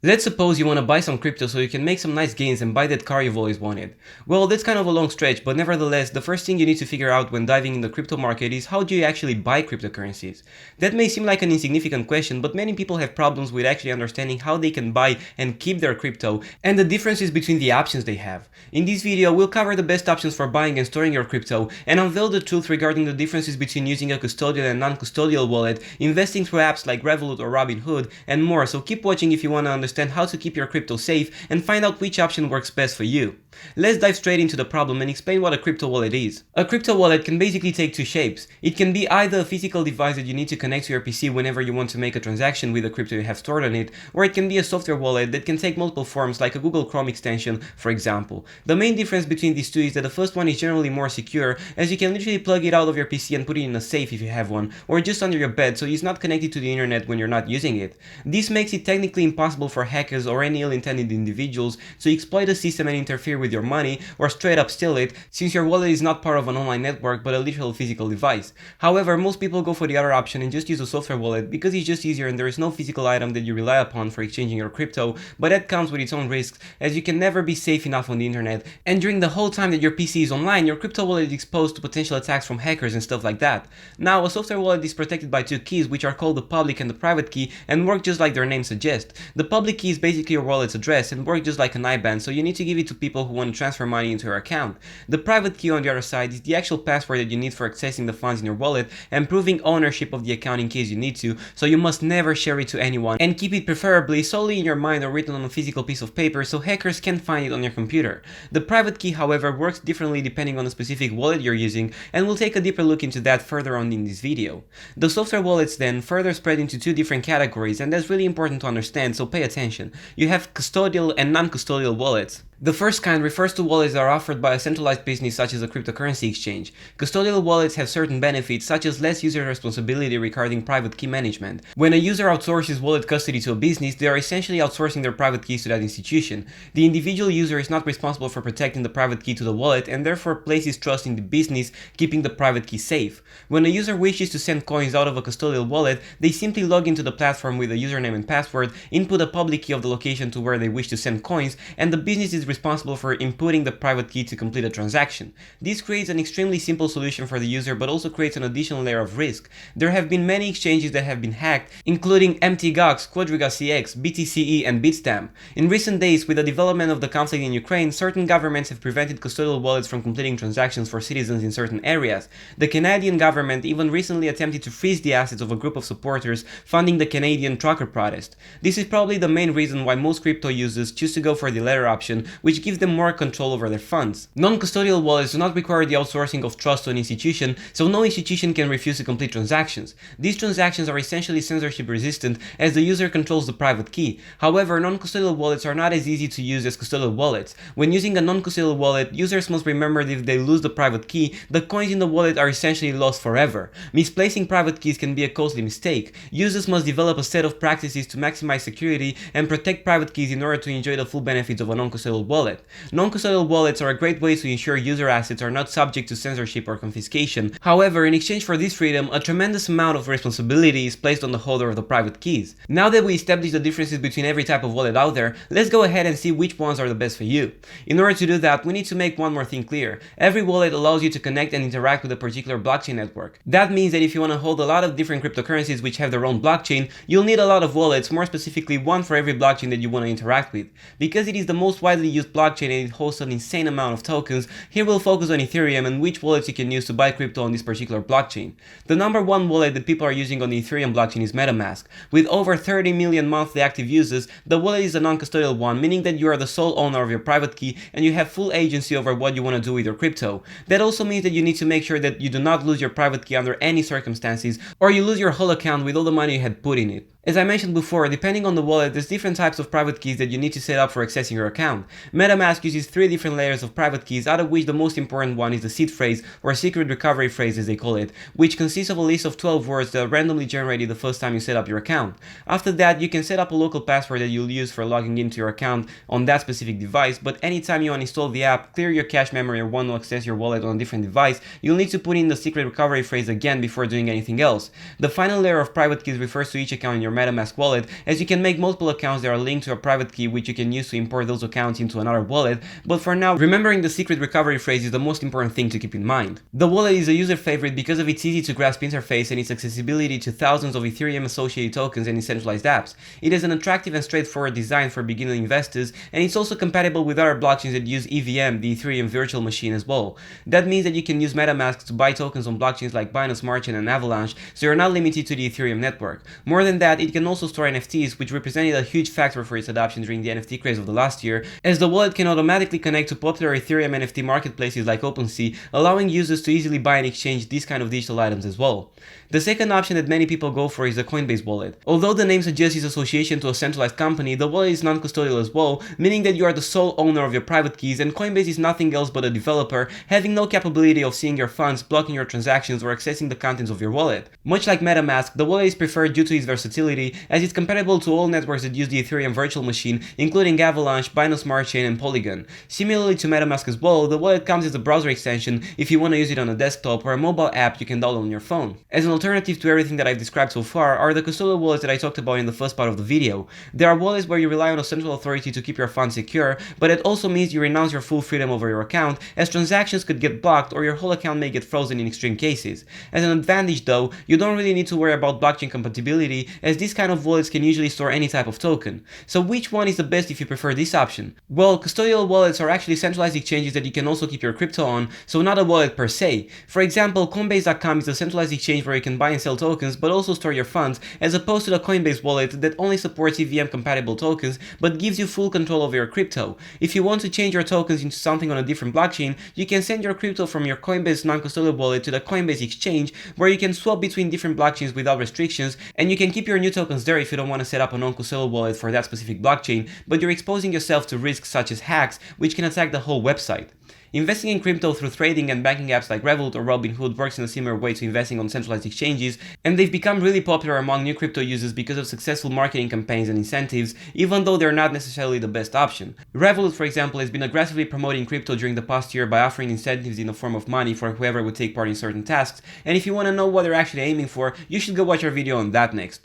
Let's suppose you want to buy some crypto so you can make some nice gains and buy that car you've always wanted. Well, that's kind of a long stretch, but nevertheless, the first thing you need to figure out when diving in the crypto market is how do you actually buy cryptocurrencies? That may seem like an insignificant question, but many people have problems with actually understanding how they can buy and keep their crypto and the differences between the options they have. In this video, we'll cover the best options for buying and storing your crypto and unveil the truth regarding the differences between using a custodial and non-custodial wallet, investing through apps like Revolut or Robinhood, and more, so keep watching if you want to understand how to keep your crypto safe and find out which option works best for you. Let's dive straight into the problem and explain what a crypto wallet is. A crypto wallet can basically take two shapes. It can be either a physical device that you need to connect to your PC whenever you want to make a transaction with the crypto you have stored on it, or it can be a software wallet that can take multiple forms like a Google Chrome extension, for example. The main difference between these two is that the first one is generally more secure, as you can literally plug it out of your PC and put it in a safe if you have one, or just under your bed so it's not connected to the internet when you're not using it. This makes it technically impossible for hackers or any ill-intended individuals to exploit the system and interfere with your money or straight up steal it, since your wallet is not part of an online network but a literal physical device. However, most people go for the other option and just use a software wallet because it's just easier and there is no physical item that you rely upon for exchanging your crypto, but that comes with its own risks, as you can never be safe enough on the internet, and during the whole time that your PC is online, your crypto wallet is exposed to potential attacks from hackers and stuff like that. Now, a software wallet is protected by two keys, which are called the public and the private key, and work just like their name suggests. The public key is basically your wallet's address and work just like an IBAN, so you need to give it to people who want to transfer money into your account. The private key on the other side is the actual password that you need for accessing the funds in your wallet and proving ownership of the account in case you need to, so you must never share it to anyone and keep it preferably solely in your mind or written on a physical piece of paper so hackers can't find it on your computer. The private key, however, works differently depending on the specific wallet you're using, and we'll take a deeper look into that further on in this video. The software wallets then further spread into two different categories, and that's really important to understand, so pay attention. You have custodial and non-custodial wallets. The first kind refers to wallets that are offered by a centralized business such as a cryptocurrency exchange. Custodial wallets have certain benefits such as less user responsibility regarding private key management. When a user outsources wallet custody to a business, they are essentially outsourcing their private keys to that institution. The individual user is not responsible for protecting the private key to the wallet and therefore places trust in the business keeping the private key safe. When a user wishes to send coins out of a custodial wallet, they simply log into the platform with a username and password, input a public key of the location to where they wish to send coins, and the business is responsible for inputting the private key to complete a transaction. This creates an extremely simple solution for the user, but also creates an additional layer of risk. There have been many exchanges that have been hacked, including MTGOX, Quadriga CX, BTCE, and Bitstamp. In recent days, with the development of the conflict in Ukraine, certain governments have prevented custodial wallets from completing transactions for citizens in certain areas. The Canadian government even recently attempted to freeze the assets of a group of supporters funding the Canadian trucker protest. This is probably the main reason why most crypto users choose to go for the latter option, which gives them more control over their funds. Non-custodial wallets do not require the outsourcing of trust to an institution, so no institution can refuse to complete transactions. These transactions are essentially censorship resistant as the user controls the private key. However, non-custodial wallets are not as easy to use as custodial wallets. When using a non-custodial wallet, users must remember that if they lose the private key, the coins in the wallet are essentially lost forever. Misplacing private keys can be a costly mistake. Users must develop a set of practices to maximize security and protect private keys in order to enjoy the full benefits of a non-custodial wallet. Non-custodial wallets are a great way to ensure user assets are not subject to censorship or confiscation. However, in exchange for this freedom, a tremendous amount of responsibility is placed on the holder of the private keys. Now that we established the differences between every type of wallet out there, let's go ahead and see which ones are the best for you. In order to do that, we need to make one more thing clear. Every wallet allows you to connect and interact with a particular blockchain network. That means that if you want to hold a lot of different cryptocurrencies which have their own blockchain, you'll need a lot of wallets, more specifically one for every blockchain that you want to interact with. Because it is the most widely used blockchain and it hosts an insane amount of tokens, here we'll focus on Ethereum and which wallets you can use to buy crypto on this particular blockchain. The number one wallet that people are using on the Ethereum blockchain is Metamask. With over 30 million monthly active users, the wallet is a non-custodial one, meaning that you are the sole owner of your private key and you have full agency over what you want to do with your crypto. That also means that you need to make sure that you do not lose your private key under any circumstances, or you lose your whole account with all the money you had put in it. As I mentioned before, depending on the wallet, there's different types of private keys that you need to set up for accessing your account. Metamask uses 3 different layers of private keys, out of which the most important one is the seed phrase, or secret recovery phrase as they call it, which consists of a list of 12 words that are randomly generated the first time you set up your account. After that, you can set up a local password that you'll use for logging into your account on that specific device, but anytime you uninstall the app, clear your cache memory, or want to access your wallet on a different device, you'll need to put in the secret recovery phrase again before doing anything else. The final layer of private keys refers to each account in your Metamask wallet, as you can make multiple accounts that are linked to a private key which you can use to import those accounts into another wallet, but for now, remembering the secret recovery phrase is the most important thing to keep in mind. The wallet is a user favorite because of its easy to grasp interface and its accessibility to thousands of Ethereum associated tokens and decentralized apps. It has an attractive and straightforward design for beginner investors, and it's also compatible with other blockchains that use EVM, the Ethereum virtual machine, as well. That means that you can use Metamask to buy tokens on blockchains like Binance Smart Chain and Avalanche, so you're not limited to the Ethereum network. More than that, it can also store NFTs, which represented a huge factor for its adoption during the NFT craze of the last year, as the wallet can automatically connect to popular Ethereum NFT marketplaces like OpenSea, allowing users to easily buy and exchange these kind of digital items as well. The second option that many people go for is the Coinbase wallet. Although the name suggests its association to a centralized company, the wallet is non-custodial as well, meaning that you are the sole owner of your private keys, and Coinbase is nothing else but a developer, having no capability of seeing your funds, blocking your transactions, or accessing the contents of your wallet. Much like Metamask, the wallet is preferred due to its versatility, as it's compatible to all networks that use the Ethereum virtual machine, including Avalanche, Binance Smart Chain, and Polygon. Similarly to Metamask as well, the wallet comes as a browser extension if you want to use it on a desktop or a mobile app you can download on your phone. As an alternative to everything that I've described so far are the custodial wallets that I talked about in the first part of the video. There are wallets where you rely on a central authority to keep your funds secure, but it also means you renounce your full freedom over your account, as transactions could get blocked or your whole account may get frozen in extreme cases. As an advantage though, you don't really need to worry about blockchain compatibility, as these kind of wallets can usually store any type of token. So which one is the best if you prefer this option? Well, custodial wallets are actually centralized exchanges that you can also keep your crypto on, so not a wallet per se. For example, Coinbase.com is a centralized exchange where you can buy and sell tokens but also store your funds, as opposed to the Coinbase wallet that only supports EVM compatible tokens but gives you full control over your crypto. If you want to change your tokens into something on a different blockchain, you can send your crypto from your Coinbase non-custodial wallet to the Coinbase exchange, where you can swap between different blockchains without restrictions, and you can keep your new tokens there if you don't want to set up a non-custodial wallet for that specific blockchain, but you're exposing yourself to risks such as hacks, which can attack the whole website. Investing in crypto through trading and banking apps like Revolut or Robinhood works in a similar way to investing on centralized exchanges, and they've become really popular among new crypto users because of successful marketing campaigns and incentives, even though they're not necessarily the best option. Revolut, for example, has been aggressively promoting crypto during the past year by offering incentives in the form of money for whoever would take part in certain tasks, and if you want to know what they're actually aiming for, you should go watch our video on that next.